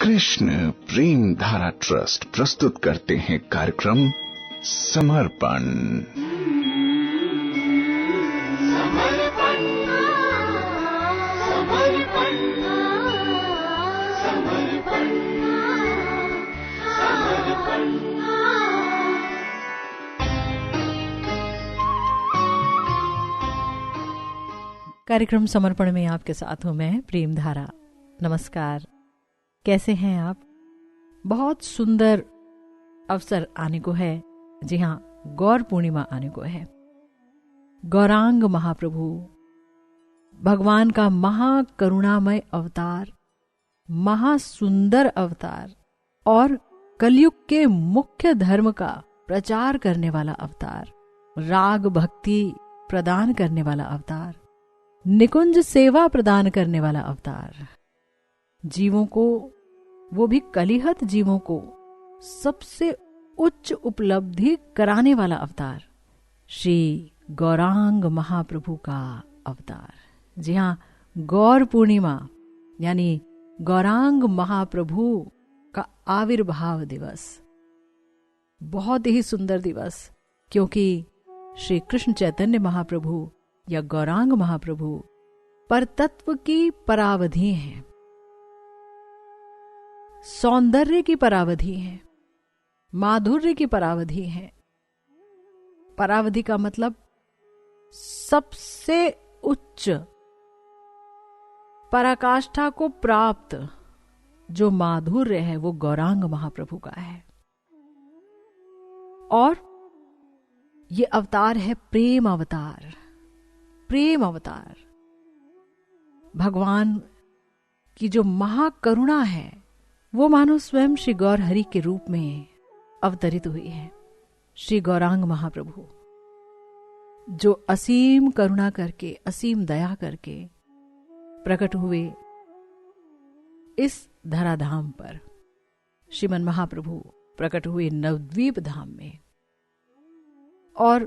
कृष्ण प्रेम धारा ट्रस्ट प्रस्तुत करते हैं कार्यक्रम समर्पण। कार्यक्रम समर्पण में आपके साथ हूं मैं प्रेम धारा। नमस्कार, कैसे हैं आप? बहुत सुंदर अवसर आने को है। जी हाँ, गौर पूर्णिमा आने को है। गौरांग महाप्रभु भगवान का महाकरुणामय अवतार, महासुंदर अवतार और कलयुग के मुख्य धर्म का प्रचार करने वाला अवतार, राग भक्ति प्रदान करने वाला अवतार, निकुंज सेवा प्रदान करने वाला अवतार, जीवों को, वो भी कलिहत जीवों को सबसे उच्च उपलब्धि कराने वाला अवतार, श्री गौरांग महाप्रभु का अवतार। जी हाँ, गौर पूर्णिमा यानी गौरांग महाप्रभु का आविर्भाव दिवस, बहुत ही सुंदर दिवस, क्योंकि श्री कृष्ण चैतन्य महाप्रभु या गौरांग महाप्रभु परतत्व की परावधि हैं, सौंदर्य की परावधि हैं, माधुर्य की परावधि हैं। परावधि का मतलब सबसे उच्च पराकाष्ठा को प्राप्त जो माधुर्य है वो गौरांग महाप्रभु का है। और ये अवतार है प्रेम अवतार। प्रेम अवतार भगवान की जो महाकरुणा है वो मानो स्वयं श्री गौर हरि के रूप में अवतरित हुई है। श्री गौरांग महाप्रभु जो असीम करुणा करके, असीम दया करके प्रकट हुए इस धराधाम पर, श्रीमन महाप्रभु प्रकट हुए नवद्वीप धाम में, और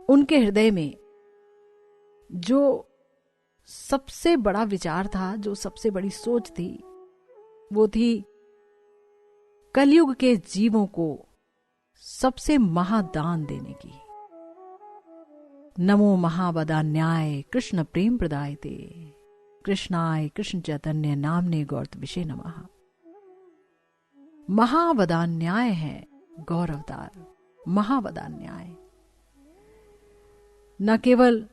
उनके हृदय में जो सबसे बड़ा विचार था, जो सबसे बड़ी सोच थी, वो थी कलयुग के जीवों को सबसे महादान देने की। नमो महावदान्याय कृष्ण प्रेम प्रदायते कृष्णाय कृष्ण चैतन्य नामने गौर विषय नमः। महावदान्याय है गौर अवतार, महावदान्याय। न केवल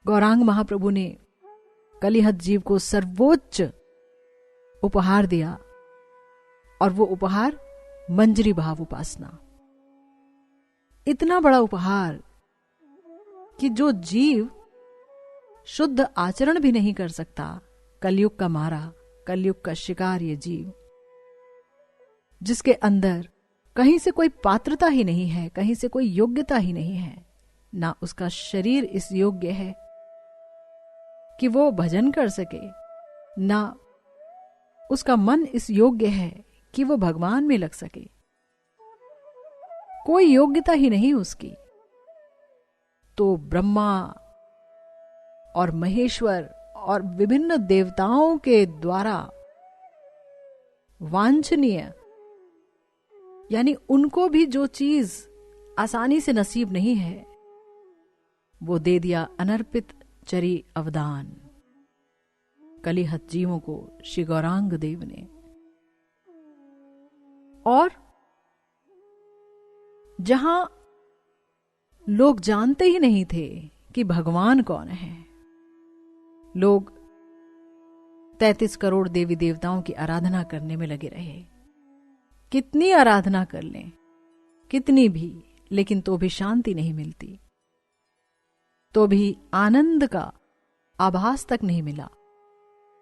गौरांग महाप्रभु ने कलिहत जीव को सर्वोच्च उपहार दिया, और वो उपहार मंजरी भाव उपासना। इतना बड़ा उपहार कि जो जीव शुद्ध आचरण भी नहीं कर सकता, कलयुग का मारा, कलयुग का शिकार, ये जीव जिसके अंदर कहीं से कोई पात्रता ही नहीं है, कहीं से कोई योग्यता ही नहीं है, ना उसका शरीर इस योग्य है कि वो भजन कर सके, ना उसका मन इस योग्य है कि वो भगवान में लग सके, कोई योग्यता ही नहीं उसकी, तो ब्रह्मा और महेश्वर और विभिन्न देवताओं के द्वारा वांछनीय, यानी उनको भी जो चीज आसानी से नसीब नहीं है, वो दे दिया अनर्पित चरी अवदान कलिहत जीवों को श्री गौरांग देव ने। और जहां लोग जानते ही नहीं थे कि भगवान कौन है, लोग 33 करोड़ देवी देवताओं की आराधना करने में लगे रहे। कितनी आराधना कर लें, कितनी भी, लेकिन तो भी शांति नहीं मिलती, तो भी आनंद का आभास तक नहीं मिला।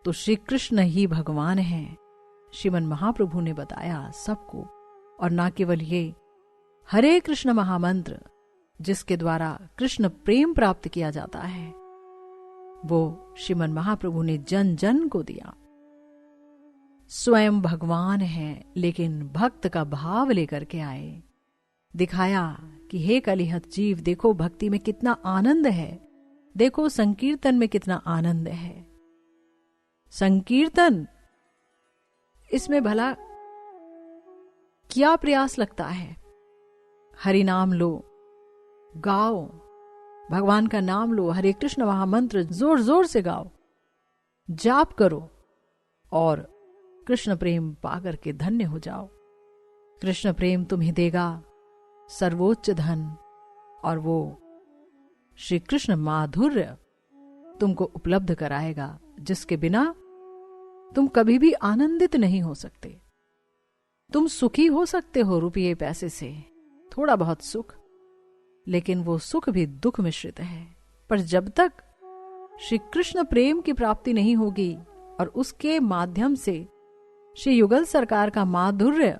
तो श्री कृष्ण ही भगवान हैं, श्रीमन महाप्रभु ने बताया सबको। और ना केवल ये, हरे कृष्ण महामंत्र जिसके द्वारा कृष्ण प्रेम प्राप्त किया जाता है, वो श्रीमन महाप्रभु ने जन जन को दिया। स्वयं भगवान है, लेकिन भक्त का भाव लेकर के आए, दिखाया कि हे कलिहत जीव, देखो भक्ति में कितना आनंद है, देखो संकीर्तन में कितना आनंद है। संकीर्तन इसमें भला क्या प्रयास लगता है? हरि नाम लो, गाओ, भगवान का नाम लो, हरे कृष्ण महामंत्र जोर जोर से गाओ, जाप करो और कृष्ण प्रेम पाकर के धन्य हो जाओ। कृष्ण प्रेम तुम्हें देगा सर्वोच्च धन, और वो श्री कृष्ण माधुर्य तुमको उपलब्ध कराएगा, जिसके बिना तुम कभी भी आनंदित नहीं हो सकते। तुम सुखी हो सकते हो रुपये पैसे से, थोड़ा बहुत सुख, लेकिन वो सुख भी दुख मिश्रित है। पर जब तक श्री कृष्ण प्रेम की प्राप्ति नहीं होगी और उसके माध्यम से श्री युगल सरकार का माधुर्य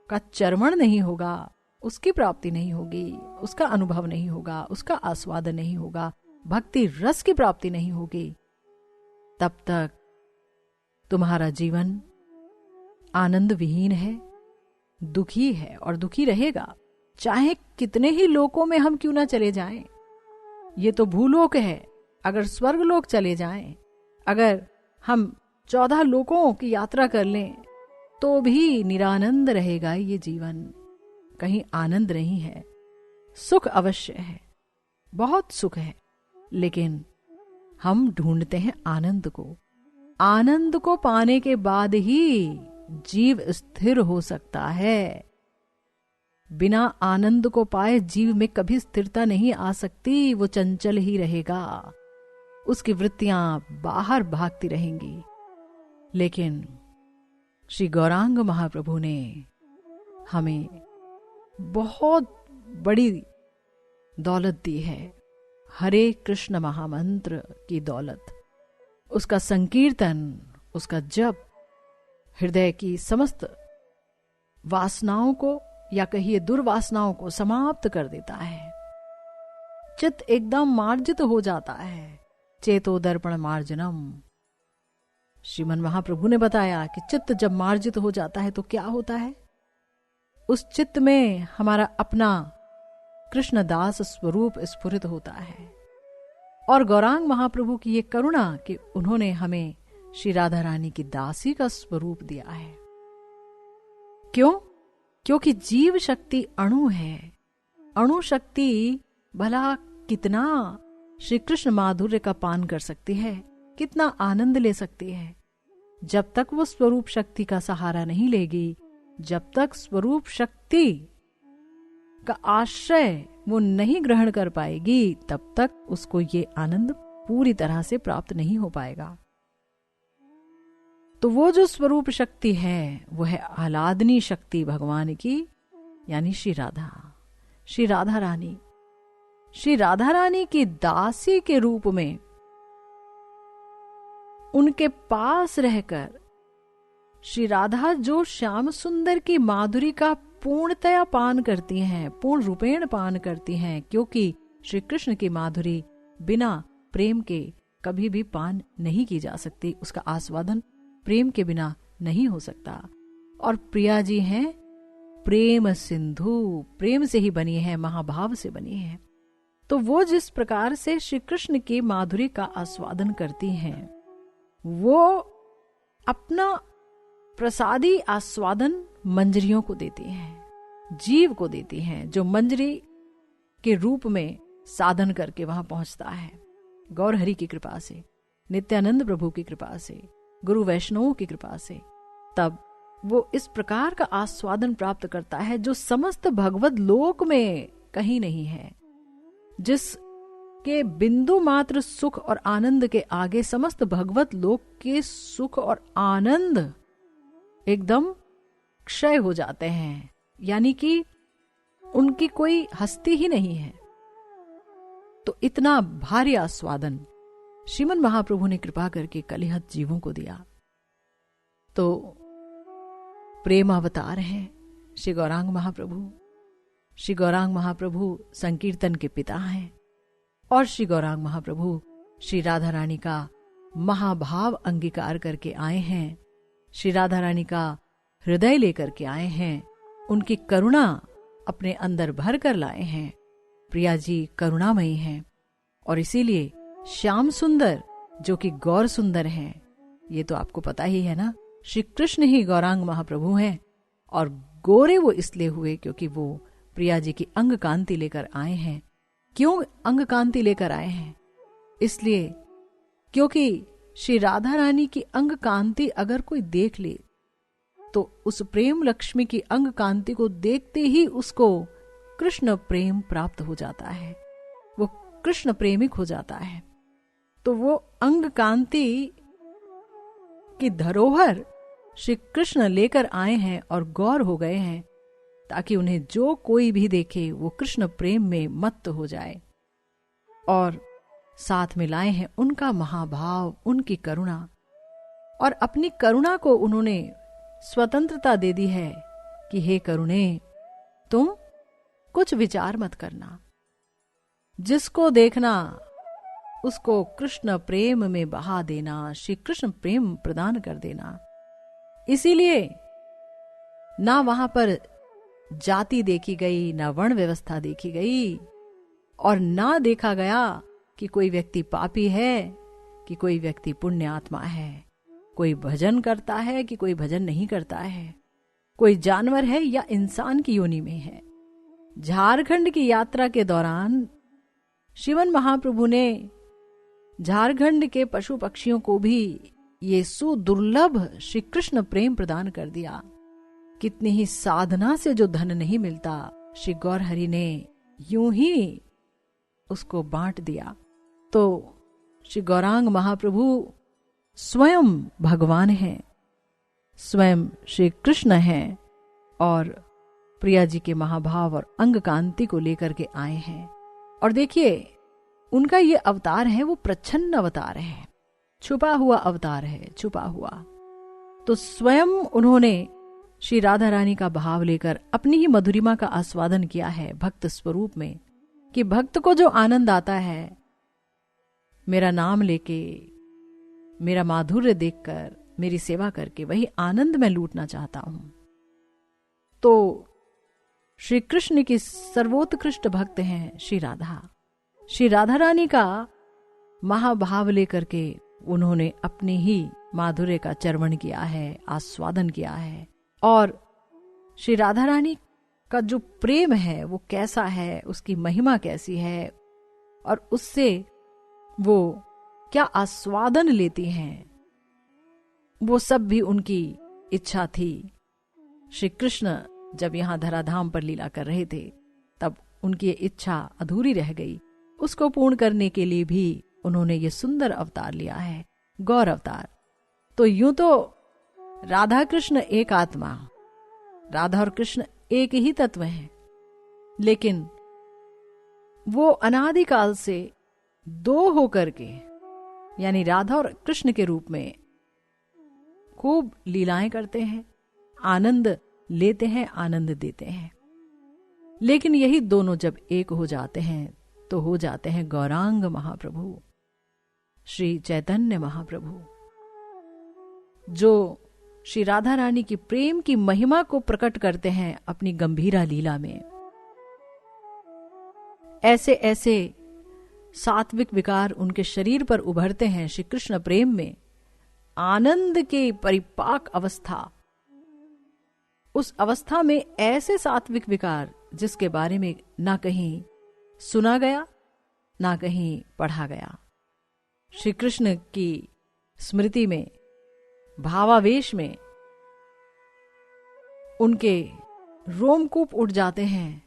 का चर्मण नहीं होगा, उसकी प्राप्ति नहीं होगी, उसका अनुभव नहीं होगा, उसका आस्वादन नहीं होगा, भक्ति रस की प्राप्ति नहीं होगी, तब तक तुम्हारा जीवन आनंद विहीन है, दुखी है और दुखी रहेगा। चाहे कितने ही लोकों में हम क्यों ना चले जाएं, ये तो भूलोक है। अगर स्वर्ग लोक चले जाएं, अगर हम 14 लोकों की यात्रा कर लें, तो भी निरानंद रहेगा ये जीवन। कहीं आनंद नहीं है। सुख अवश्य है, बहुत सुख है, लेकिन हम ढूंढते हैं आनंद को। आनंद को पाने के बाद ही जीव स्थिर हो सकता है। बिना आनंद को पाए जीव में कभी स्थिरता नहीं आ सकती। वो चंचल ही रहेगा, उसकी वृत्तियां बाहर भागती रहेंगी। लेकिन श्री गौरांग महाप्रभु ने हमें बहुत बड़ी दौलत दी है, हरे कृष्ण महामंत्र की दौलत। उसका संकीर्तन, उसका जप हृदय की समस्त वासनाओं को या कहिए दुर्वासनाओं को समाप्त कर देता है। चित्त एकदम मार्जित हो जाता है। चेतो दर्पण मार्जनम। श्रीमन महाप्रभु ने बताया कि चित्त जब मार्जित हो जाता है तो क्या होता है? उस चित्त में हमारा अपना कृष्णदास स्वरूप स्फुरित होता है। और गौरांग महाप्रभु की ये करुणा कि उन्होंने हमें श्री राधा रानी की दासी का स्वरूप दिया है। क्यों? क्योंकि जीव शक्ति अणु है। अणु शक्ति भला कितना श्री कृष्ण माधुर्य का पान कर सकती है, कितना आनंद ले सकती है। जब तक वो स्वरूप शक्ति का सहारा नहीं लेगी, जब तक स्वरूप शक्ति का आश्रय वो नहीं ग्रहण कर पाएगी, तब तक उसको ये आनंद पूरी तरह से प्राप्त नहीं हो पाएगा। तो वो जो स्वरूप शक्ति है वो है आह्लादनी शक्ति भगवान की, यानी श्री राधा, श्री राधा रानी। श्री राधा रानी की दासी के रूप में उनके पास रहकर श्री राधा जो श्याम सुंदर की माधुरी का पूर्णतया पान करती हैं, पूर्ण रूपेण पान करती हैं, क्योंकि श्री कृष्ण की माधुरी बिना प्रेम के कभी भी पान नहीं की जा सकती। उसका आस्वादन प्रेम के बिना नहीं हो सकता। और प्रिया जी हैं प्रेम सिंधु, प्रेम से ही बनी है, महाभाव से बनी है। तो वो जिस प्रकार से श्री कृष्ण की माधुरी का आस्वादन करती हैं, वो अपना प्रसादी आस्वादन मंजरियों को देती हैं, जीव को देती हैं, जो मंजरी के रूप में साधन करके वहां पहुंचता है। गौर हरि की कृपा से, नित्यानंद प्रभु की कृपा से, गुरु वैष्णवों की कृपा से, तब वो इस प्रकार का आस्वादन प्राप्त करता है जो समस्त भगवत लोक में कहीं नहीं है, जिसके बिंदु मात्र सुख और आनंद के आगे समस्त भगवत लोक के सुख और आनंद एकदम क्षय हो जाते हैं, यानी कि उनकी कोई हस्ती ही नहीं है। तो इतना भारी आस्वादन श्रीमन महाप्रभु ने कृपा करके कलिहत जीवों को दिया। तो प्रेम अवतार हैं श्री गौरांग महाप्रभु। श्री गौरांग महाप्रभु संकीर्तन के पिता हैं और श्री गौरांग महाप्रभु श्री राधा रानी का महाभाव अंगीकार करके आए हैं, श्री राधा रानी का हृदय लेकर के आए हैं, उनकी करुणा अपने अंदर भर कर लाए हैं। प्रिया जी करुणामयी हैं और इसीलिए श्याम सुंदर जो कि गौर सुंदर हैं, ये तो आपको पता ही है ना। श्री कृष्ण ही गौरांग महाप्रभु हैं, और गोरे वो इसलिए हुए क्योंकि वो प्रिया जी की अंग कांति लेकर आए हैं। क्यों अंग कांति लेकर आए हैं? इसलिए क्योंकि श्री राधा रानी की अंग कांति अगर कोई देख ले तो उस प्रेम लक्ष्मी की अंग कांति को देखते ही उसको कृष्ण प्रेम प्राप्त हो जाता है, वो कृष्ण प्रेमिक हो जाता है। तो वो अंग कांति की धरोहर श्री कृष्ण लेकर आए हैं और गौर हो गए हैं, ताकि उन्हें जो कोई भी देखे वो कृष्ण प्रेम में मत्त हो जाए। और साथ में लाए हैं उनका महाभाव, उनकी करुणा, और अपनी करुणा को उन्होंने स्वतंत्रता दे दी है कि हे करुणे, तुम कुछ विचार मत करना, जिसको देखना उसको कृष्ण प्रेम में बहा देना, श्री कृष्ण प्रेम प्रदान कर देना। इसीलिए ना वहां पर जाति देखी गई, ना वर्ण व्यवस्था देखी गई, और ना देखा गया कि कोई व्यक्ति पापी है कि कोई व्यक्ति पुण्य आत्मा है, कोई भजन करता है कि कोई भजन नहीं करता है, कोई जानवर है या इंसान की योनि में है। झारखंड की यात्रा के दौरान श्रीमन महाप्रभु ने झारखंड के पशु पक्षियों को भी ये सुदुर्लभ श्री कृष्ण प्रेम प्रदान कर दिया। कितनी ही साधना से जो धन नहीं मिलता, श्री गौर हरि ने यूं ही उसको बांट दिया। तो श्री गौरांग महाप्रभु स्वयं भगवान हैं, स्वयं श्री कृष्ण हैं, और प्रिया जी के महाभाव और अंग कांति को लेकर के आए हैं। और देखिए, उनका ये अवतार है वो प्रच्छन्न अवतार है, छुपा हुआ अवतार है, छुपा हुआ। तो स्वयं उन्होंने श्री राधा रानी का भाव लेकर अपनी ही मधुरिमा का आस्वादन किया है भक्त स्वरूप में, कि भक्त को जो आनंद आता है मेरा नाम लेके, मेरा माधुर्य देखकर, मेरी सेवा करके, वही आनंद मैं लूटना चाहता हूं। तो श्री कृष्ण की सर्वोत्कृष्ट भक्त हैं श्री राधा। श्री राधा रानी का महाभाव लेकर के उन्होंने अपने ही माधुर्य का चर्वण किया है, आस्वादन किया है। और श्री राधा रानी का जो प्रेम है वो कैसा है, उसकी महिमा कैसी है, और उससे वो क्या आस्वादन लेती हैं, वो सब भी उनकी इच्छा थी। श्री कृष्ण जब यहां धराधाम पर लीला कर रहे थे तब उनकी इच्छा अधूरी रह गई, उसको पूर्ण करने के लिए भी उन्होंने ये सुंदर अवतार लिया है, गौर अवतार। तो यूं तो राधा कृष्ण एक आत्मा, राधा और कृष्ण एक ही तत्व हैं, लेकिन वो अनादिकाल से दो होकर के, यानी राधा और कृष्ण के रूप में खूब लीलाएं करते हैं, आनंद लेते हैं, आनंद देते हैं। लेकिन यही दोनों जब एक हो जाते हैं तो हो जाते हैं गौरांग महाप्रभु, श्री चैतन्य महाप्रभु, जो श्री राधा रानी की प्रेम की महिमा को प्रकट करते हैं अपनी गंभीरा लीला में। ऐसे ऐसे सात्विक विकार उनके शरीर पर उभरते हैं श्री कृष्ण प्रेम में, आनंद के परिपाक अवस्था। उस अवस्था में ऐसे सात्विक विकार जिसके बारे में ना कहीं सुना गया ना कहीं पढ़ा गया। श्री कृष्ण की स्मृति में, भावावेश में उनके रोमकूप उठ जाते हैं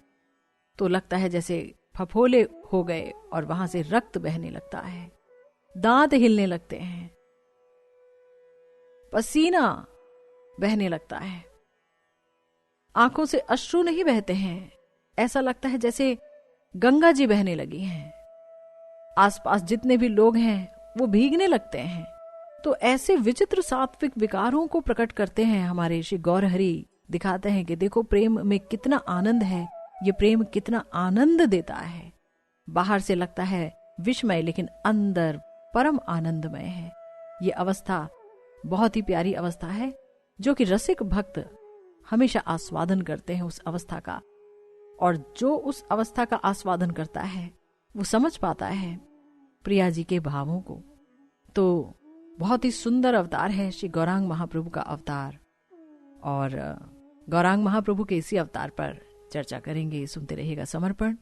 तो लगता है जैसे फफोले हो गए और वहां से रक्त बहने लगता है, दांत हिलने लगते हैं, पसीना बहने लगता है, आंखों से अश्रु नहीं बहते हैं, ऐसा लगता है जैसे गंगा जी बहने लगी हैं, आसपास जितने भी लोग हैं वो भीगने लगते हैं। तो ऐसे विचित्र सात्विक विकारों को प्रकट करते हैं हमारे श्री गौर हरि, दिखाते हैं कि देखो प्रेम में कितना आनंद है, ये प्रेम कितना आनंद देता है। बाहर से लगता है विषमय लेकिन अंदर परम आनंदमय है। ये अवस्था बहुत ही प्यारी अवस्था है जो कि रसिक भक्त हमेशा आस्वादन करते हैं उस अवस्था का, और जो उस अवस्था का आस्वादन करता है वो समझ पाता है प्रिया जी के भावों को। तो बहुत ही सुंदर अवतार है श्री गौरांग महाप्रभु का अवतार, और गौरांग महाप्रभु के इसी अवतार पर चर्चा करेंगे। सुनते रहिएगा समर्पण।